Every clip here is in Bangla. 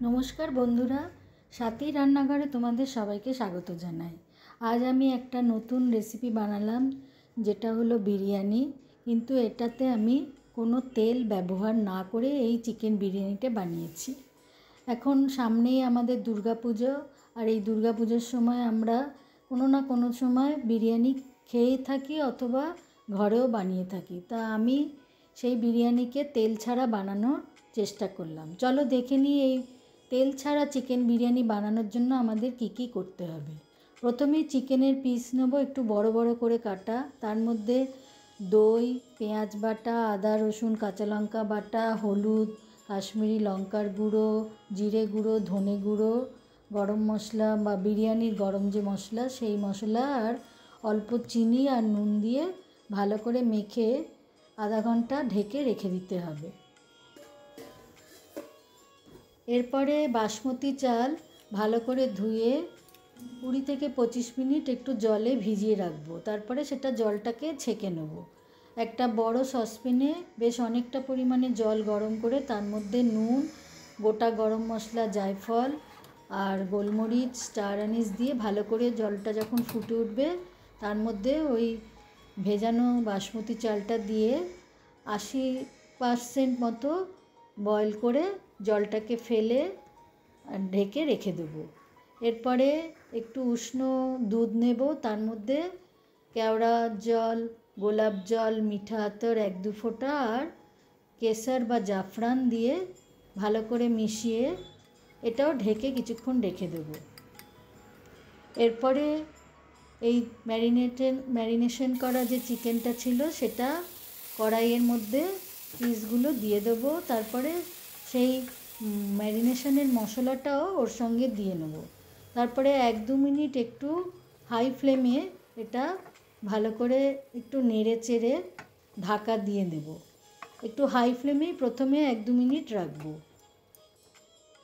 नमस्कार बंधुरा साथी रान्नाघरे तुम्हारे सबाइके स्वागत जानाई। आज आमी एकटा नतून रेसिपि बानालाम जेटा हलो बिरियानी, किन्तु एटाते आमी कोनो तेल व्यवहार ना करे एई चिकेन बिरियानीटा बानिয়েছি। এখন সামনেই আমাদের দুর্গাপুজো, আর এই দুর্গাপুজোর সময় আমরা কোনো না কোনো সময় বিরিয়ানি খেয়েই থাকি অথবা ঘরেও বানিয়ে থাকি। তা আমি সেই বিরিয়ানিকে তেল ছাড়া বানানোর চেষ্টা করলাম। চলো দেখে নিই এই তেল ছাড়া চিকেন বিরিয়ানি বানানোর জন্য আমাদের কি কি করতে হবে। প্রথমেই চিকেনের পিস নেব একটু বড় বড় করে কাটা, তার মধ্যে দই, পেঁয়াজ বাটা, আদা রসুন কাঁচা লঙ্কা বাটা, হলুদ, কাশ্মীরি লঙ্কার গুঁড়ো, জিরে গুঁড়ো, ধনে গুঁড়ো, গরম মশলা বা বিরিয়ানির গরম যে মশলা সেই মশলা আর অল্প চিনি আর নুন দিয়ে ভালো করে মেখে আধা ঘন্টা ঢেকে রেখে দিতে হবে। এরপরে বাসমতি চাল ভালো করে ধুয়ে 20 থেকে 25 মিনিট একটু জলে ভিজিয়ে রাখবো। তারপরে সেটা জলটাকে ছেঁকে নেব। একটা বড় সসপ্যানে বেশ অনেকটা পরিমাণে জল গরম করে তার মধ্যে নুন, গোটা গরম মশলা, জায়ফল আর গোলমরিচ, স্টার অ্যানিস দিয়ে ভালো করে জলটা যখন ফুটে উঠবে তার মধ্যে ওই ভেজানো বাসমতি চালটা দিয়ে 80% মতো বয়েল করে জলটাকে ফেলে ঢেকে রেখে দেবো। এরপরে একটু উষ্ণ দুধ নেব, তার মধ্যে কেওড়া জল, গোলাপ জল, মিঠা আতর 1-2 ফোঁটা আর কেশর বা জাফরান দিয়ে ভালো করে মিশিয়ে এটাও ঢেকে কিছুক্ষণ রেখে দেবো। এরপরে এই ম্যারিনেশন করা যে চিকেনটা ছিল সেটা কড়াইয়ের মধ্যে পিসগুলো দিয়ে দেবো। তারপরে সেই ম্যারিনেশনের মশলাটাও ওর সঙ্গে দিয়ে নেব। তারপরে 1-2 মিনিট একটু হাই ফ্লেমে এটা ভালো করে একটু নেড়ে চেড়ে ঢাকা দিয়ে দেব। একটু হাই ফ্লেমেই প্রথমে 1-2 মিনিট রাখবো।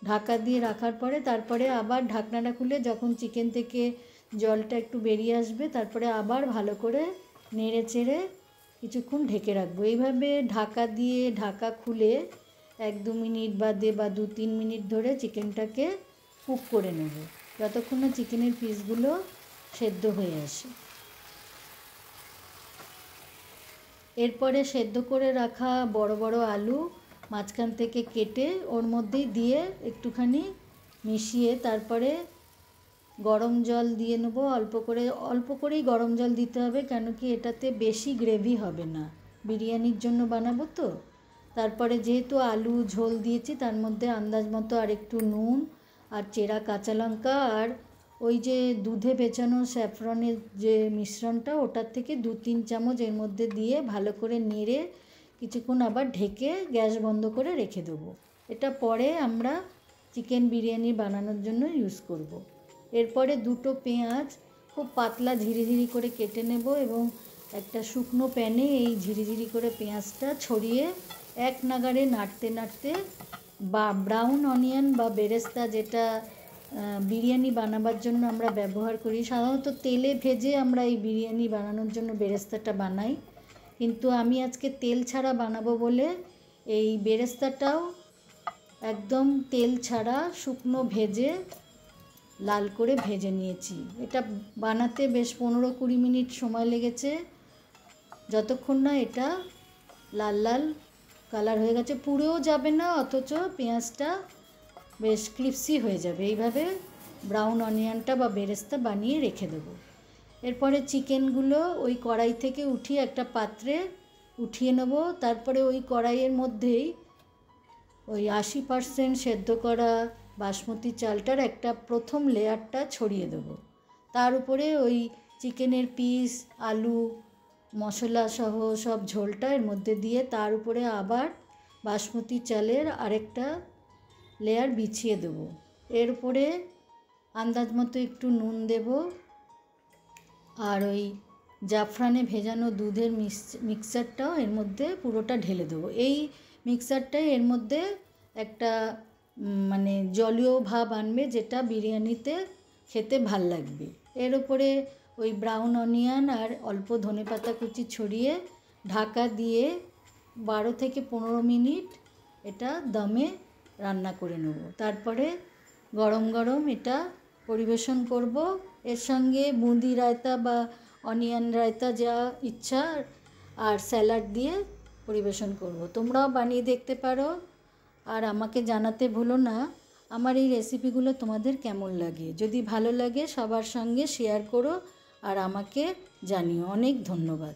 ঢাকা দিয়ে রাখার পরে তারপরে আবার ঢাকনাটা খুলে যখন চিকেন থেকে জলটা একটু বেরিয়ে আসবে তারপরে আবার ভালো করে নেড়ে চেড়ে কিছুক্ষণ ঢেকে রাখবো। এইভাবে ঢাকা দিয়ে ঢাকা খুলে 1-2 মিনিট বাদে বা 2-3 মিনিট ধরে চিকেনটাকে কুক করে নেব যতক্ষণ না চিকেনের পিসগুলো সেদ্ধ হয়ে আসে। এরপরে সেদ্ধ করে রাখা বড় বড় আলু মাঝখান থেকে কেটে ওর মধ্যেই দিয়ে একটুখানি মিশিয়ে তারপরে গরম জল দিয়ে নেব। অল্প করেই গরম জল দিতে হবে, কেন কি এটাতে বেশি গ্রেভি হবে না, বিরিয়ানির জন্য বানাবো তো। তারপরে যেহেতু আলু ঝোল দিয়েছি তার মধ্যে আন্দাজ মতো আর একটু নুন আর চেরা কাঁচা লঙ্কা আর ওই যে দুধে ভেজানো স্যাফরনের যে মিশ্রণটা ওটার থেকে 2-3 চামচ এর মধ্যে দিয়ে ভালো করে নেড়ে কিছুক্ষণ আবার ঢেকে গ্যাস বন্ধ করে রেখে দেবো। এটা পরে আমরা চিকেন বিরিয়ানি বানানোর জন্য ইউজ করব। এরপরে 2টো পেঁয়াজ খুব পাতলা ঝিরিঝিরি করে কেটে নেব এবং একটা শুকনো প্যানে এই ঝিরিঝিরি করে পেঁয়াজটা ছড়িয়ে এক নাগাড়ে নাড়তে নাড়তে বা ব্রাউন অনিয়ন বা বেরেস্তা যেটা বিরিয়ানি বানাবার জন্য আমরা ব্যবহার করি, সাধারণত তেলে ভেজে আমরা এই বিরিয়ানি বানানোর জন্য বেরেস্তাটা বানাই, কিন্তু আমি আজকে তেল ছাড়া বানাবো বলে এই বেরেস্তাটাও একদম তেল ছাড়া শুকনো ভেজে লাল করে ভেজে নিয়েছি। এটা বানাতে বেশ 15-20 মিনিট সময় লেগেছে, যতক্ষণ না এটা লাল লাল কালার হয়ে গেছে, পুড়েও যাবে না অথচ পেঁয়াজটা বেশ ক্রিস্পি হয়ে যাবে। এইভাবে ব্রাউন অনিয়নটা বা বেরেস্তা বানিয়ে রেখে দেবো। এরপরে চিকেনগুলো ওই কড়াই থেকে উঠিয়ে একটা পাত্রে উঠিয়ে নেব। তারপরে ওই কড়াইয়ের মধ্যেই ওই 80% সেদ্ধ করা বাসমতি চালটার একটা প্রথম লেয়ারটা ছড়িয়ে দেবো। তার উপরে ওই চিকেনের পিস, আলু, মশলা সহ সব ঝোলটা এর মধ্যে দিয়ে তার উপরে আবার বাসমতি চালের আরেকটা লেয়ার বিছিয়ে দেবো। এর উপরে আন্দাজ মতো একটু নুন দেব আর ওই জাফরানে ভেজানো দুধের মিক্সচারটাও এর মধ্যে পুরোটা ঢেলে দেবো। এই মিক্সচারটাই এর মধ্যে একটা মানে জলীয় ভাব আনবে যেটা বিরিয়ানিতে খেতে ভাল লাগবে। এর উপরে ওই ব্রাউন অনিয়ন আর অল্প ধনেপাতা কুচি ছড়িয়ে ঢাকা দিয়ে 12 থেকে 15 মিনিট এটা দমে রান্না করে নেব। তারপরে গরম গরম এটা পরিবেশন করব। এর সঙ্গে বুঁদি রায়তা বা অনিয়ন রায়তা যা ইচ্ছা আর স্যালাড দিয়ে পরিবেশন করব। তোমরাও বানিয়ে দেখতে পারো আর আমাকে জানাতে ভুলো না আমার এই রেসিপিগুলো তোমাদের কেমন লাগে। যদি ভালো লাগে সবার সঙ্গে শেয়ার করো আর আমাকে জানিও। অনেক ধন্যবাদ।